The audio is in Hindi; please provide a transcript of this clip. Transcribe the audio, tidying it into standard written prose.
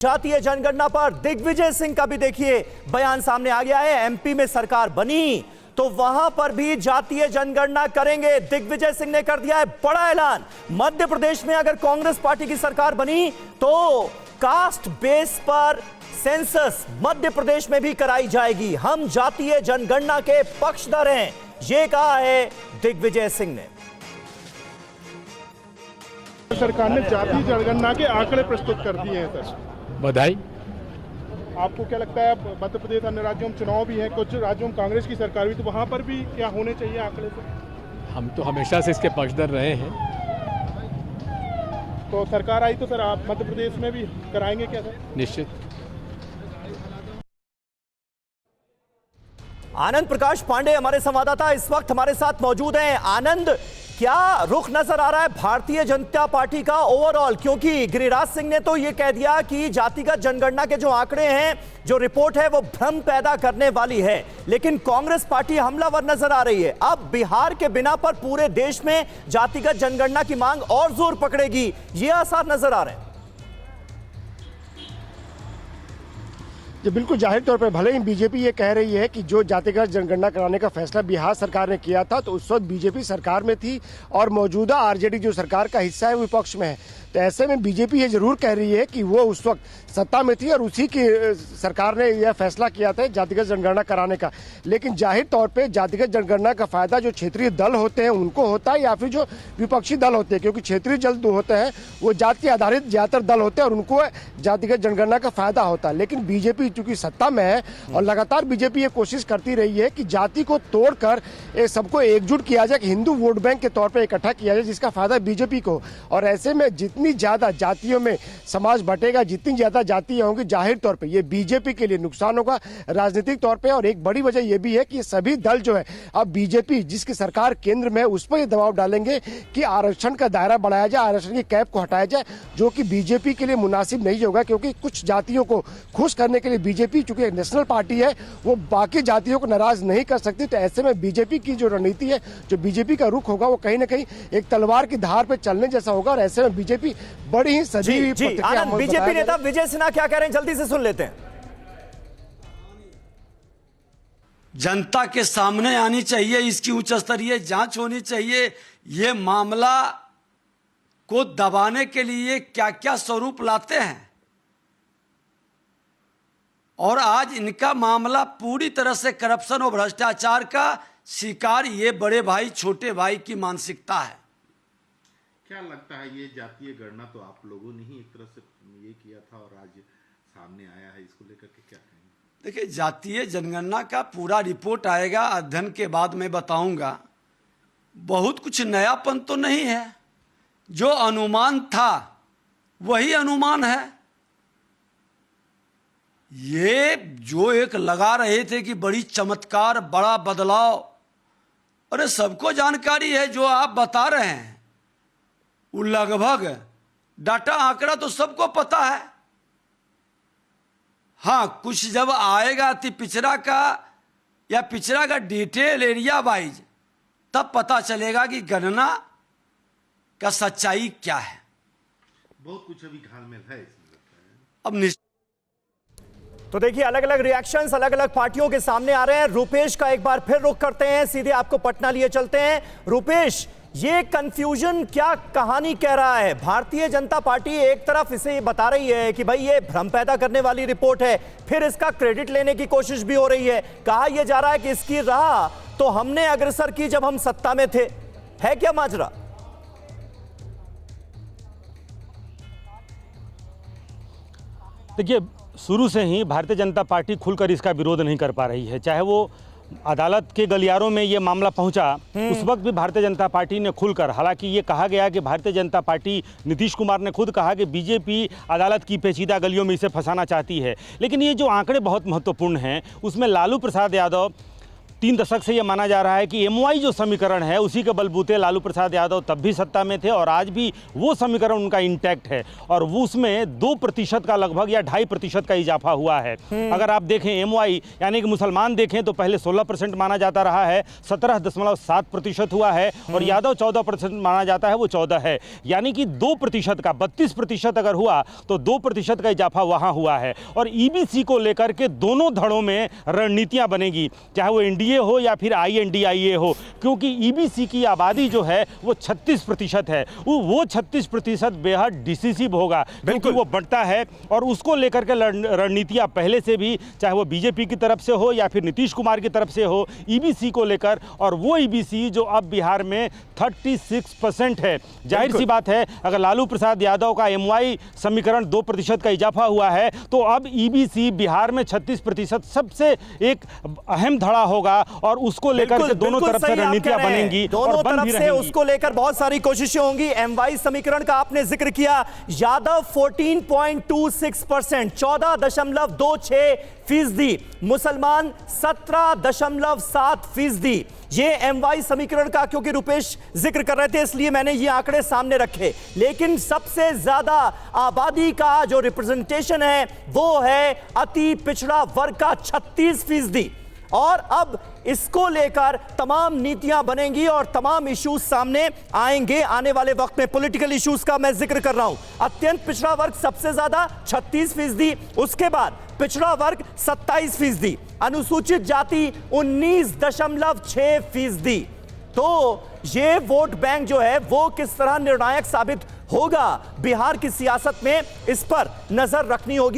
जातीय जनगणना पर दिग्विजय सिंह का भी देखिए बयान सामने आ गया है। एमपी में सरकार बनी तो वहां पर भी जातीय जनगणना करेंगे। दिग्विजय सिंह ने कर दिया है बड़ा ऐलान। मध्य प्रदेश में अगर कांग्रेस पार्टी की सरकार बनी तो कास्ट बेस पर सेंसस मध्य प्रदेश में भी कराई जाएगी। हम जातीय जनगणना के पक्षधर हैं, ये कहा है दिग्विजय सिंह ने। सरकार ने जातीय जनगणना के आंकड़े प्रस्तुत कर दिए हैं सर, बधाई। आपको क्या लगता है मध्य प्रदेश अन्य राज्यों में चुनाव भी है, कुछ राज्यों में कांग्रेस की सरकार भी, तो वहां पर भी क्या होने चाहिए आंकड़े से? हम तो हमेशा से इसके पक्षधर रहे हैं। तो सरकार आई तो सर आप मध्य प्रदेश में भी कराएंगे क्या सर? निश्चित। आनंद प्रकाश पांडे हमारे संवाददाता इस वक्त हमारे साथ मौजूद हैं। आनंद, क्या रुख नजर आ रहा है भारतीय जनता पार्टी का ओवरऑल? क्योंकि गिरिराज सिंह ने तो यह कह दिया कि जातिगत जनगणना के जो आंकड़े हैं, जो रिपोर्ट है वो भ्रम पैदा करने वाली है, लेकिन कांग्रेस पार्टी हमलावर नजर आ रही है। अब बिहार के बिना पर पूरे देश में जातिगत जनगणना की मांग और जोर पकड़ेगी, ये आसार नजर आ रहे हैं। जी बिल्कुल, जाहिर तौर पर भले ही बीजेपी ये कह रही है कि जो जातिगत जनगणना कराने का फैसला बिहार सरकार ने किया था तो उस वक्त बीजेपी सरकार में थी और मौजूदा आरजेडी जो सरकार का हिस्सा है विपक्ष में है। तो ऐसे में बीजेपी ये जरूर कह रही है कि वो उस वक्त सत्ता में थी और उसी की सरकार ने यह फैसला किया था जातिगत जनगणना कराने का। लेकिन जाहिर तौर पे जातिगत जनगणना का फायदा जो क्षेत्रीय दल होते हैं उनको होता है या फिर जो विपक्षी दल होते हैं, क्योंकि क्षेत्रीय दल जो होते हैं वो जाति आधारित ज्यादातर दल होते हैं और उनको जातिगत जनगणना का फायदा होता है। लेकिन बीजेपी चूंकि सत्ता में है और लगातार बीजेपी ये कोशिश करती रही है कि जाति को तोड़कर सबको एकजुट किया जाए, हिंदू वोट बैंक के तौर पर इकट्ठा किया जाए, जिसका फायदा बीजेपी को। और ऐसे में जितनी ज्यादा जातियों में समाज बटेगा, जितनी ज्यादा जातियां होंगी, जाहिर तौर पे ये बीजेपी के लिए नुकसान होगा राजनीतिक तौर पे। और एक बड़ी वजह ये भी है कि ये सभी दल जो है अब बीजेपी जिसकी सरकार केंद्र में उस पर ये दबाव डालेंगे कि आरक्षण का दायरा बढ़ाया जाए, आरक्षण की कैप को हटाया जाए, जो कि बीजेपी के लिए मुनासिब नहीं होगा। क्योंकि कुछ जातियों को खुश करने के लिए बीजेपी चूंकि एक नेशनल पार्टी है वो बाकी जातियों को नाराज नहीं कर सकती। तो ऐसे में बीजेपी की जो रणनीति है, जो बीजेपी का रुख होगा, वो कहीं ना कहीं एक तलवार की धार पे चलने जैसा होगा। और ऐसे में बीजेपी बड़ी ही सजी हुई प्रतिक्रिया। बीजेपी नेता विजय सिन्हा क्या कह रहे हैं, जल्दी से सुन लेते हैं। जनता के सामने आनी चाहिए, इसकी उच्च स्तरीय जांच होनी चाहिए। ये मामला को दबाने के लिए क्या क्या स्वरूप लाते हैं, और आज इनका मामला पूरी तरह से करप्शन और भ्रष्टाचार का शिकार ये बड़े भाई छोटे भाई की मानसिकता है। क्या लगता है ये जातीय गणना तो आप लोगों ने ही एक तरह से ये किया था और आज सामने आया है, इसको लेकर के क्या कहेंगे? देखिए, जातीय जनगणना का पूरा रिपोर्ट आएगा, अध्ययन के बाद मैं बताऊंगा। बहुत कुछ नयापन तो नहीं है, जो अनुमान था वही अनुमान है। ये जो एक लगा रहे थे कि बड़ी चमत्कार, बड़ा बदलाव, अरे सबको जानकारी है जो आप बता रहे हैं वो लगभग डाटा आंकड़ा तो सबको पता है। हाँ, कुछ जब आएगा अति पिछड़ा का या पिछड़ा का डिटेल एरिया वाइज, तब पता चलेगा कि गणना का सच्चाई क्या है। बहुत कुछ अभी घालमेल है इसमें लगता है। अब तो देखिए, अलग अलग रिएक्शंस अलग अलग पार्टियों के सामने आ रहे हैं। रुपेश का एक बार फिर रुख करते हैं, सीधे आपको पटना लिए चलते हैं। रुपेश, ये कंफ्यूजन क्या कहानी कह रहा है? भारतीय जनता पार्टी एक तरफ इसे बता रही है कि भाई ये भ्रम पैदा करने वाली रिपोर्ट है, फिर इसका क्रेडिट लेने की कोशिश भी हो रही है। कहा यह जा रहा है कि इसकी राह तो हमने अग्रसर की जब हम सत्ता में थे। है क्या माजरा? देखिए, शुरू से ही भारतीय जनता पार्टी खुलकर इसका विरोध नहीं कर पा रही है। चाहे वो अदालत के गलियारों में ये मामला पहुंचा, उस वक्त भी भारतीय जनता पार्टी ने खुलकर, हालांकि ये कहा गया कि भारतीय जनता पार्टी, नीतीश कुमार ने खुद कहा कि बीजेपी अदालत की पेचीदा गलियों में इसे फंसाना चाहती है। लेकिन ये जो आंकड़े बहुत महत्वपूर्ण हैं, उसमें लालू प्रसाद यादव 3 दशक से ये माना जा रहा है कि एमवाई जो समीकरण है उसी के बलबूते लालू प्रसाद यादव तब भी सत्ता में थे और आज भी वो समीकरण उनका इंटैक्ट है और वो उसमें 2% का लगभग या 2.5% का इजाफा हुआ है। अगर आप देखें एमवाई यानी कि मुसलमान देखें तो पहले 16% माना जाता रहा है, 17.7% हुआ है और यादव 14% माना जाता है, वो 14 है। यानी कि 2% का 32% अगर हुआ तो 2% का इजाफा वहां हुआ है। और ईबीसी को लेकर के दोनों धड़ों में रणनीतियां बनेगी, चाहे वो एनडीए हो या फिर आईएनडीआईए हो, क्योंकि ईबीसी की आबादी जो है वो 36% है। वो 36% बेहद डिसिसिव होगा क्योंकि वो बढ़ता है और उसको लेकर के रणनीतियां पहले से भी, चाहे वो बीजेपी की तरफ से हो या फिर नीतीश कुमार की तरफ से हो, ईबीसी को लेकर। और वो ईबीसी जो अब बिहार में 36% है। जाहिर सी बात है अगर लालू प्रसाद यादव का एमवाई समीकरण 2% का इजाफा हुआ है तो अब ईबीसी बिहार में 36% सबसे एक अहम धड़ा होगा और उसको लेकर के दोनों तरफ से रणनीतियां बनेंगी, दोनों तरफ से उसको लेकर बहुत सारी कोशिशें होंगी। एमवाई समीकरण का आपने जिक्र किया, यादव 14.26%, 14.26%, मुसलमान 17.7%। ये एमवाई समीकरण का, क्योंकि रुपेश जिक्र कर रहे थे इसलिए मैंने ये आंकड़े सामने रखे। लेकिन सबसे ज्यादा आबादी का जो रिप्रेजेंटेशन है वो है अति पिछड़ा वर्ग का 36%। और अब इसको लेकर तमाम नीतियां बनेंगी और तमाम इश्यूज सामने आएंगे आने वाले वक्त में। पॉलिटिकल इश्यूज का मैं जिक्र कर रहा हूं। अत्यंत पिछड़ा वर्ग सबसे ज्यादा 36%, उसके बाद पिछड़ा वर्ग 27%, अनुसूचित जाति 19.6%। तो ये वोट बैंक जो है वो किस तरह निर्णायक साबित होगा बिहार की सियासत में, इस पर नजर रखनी होगी।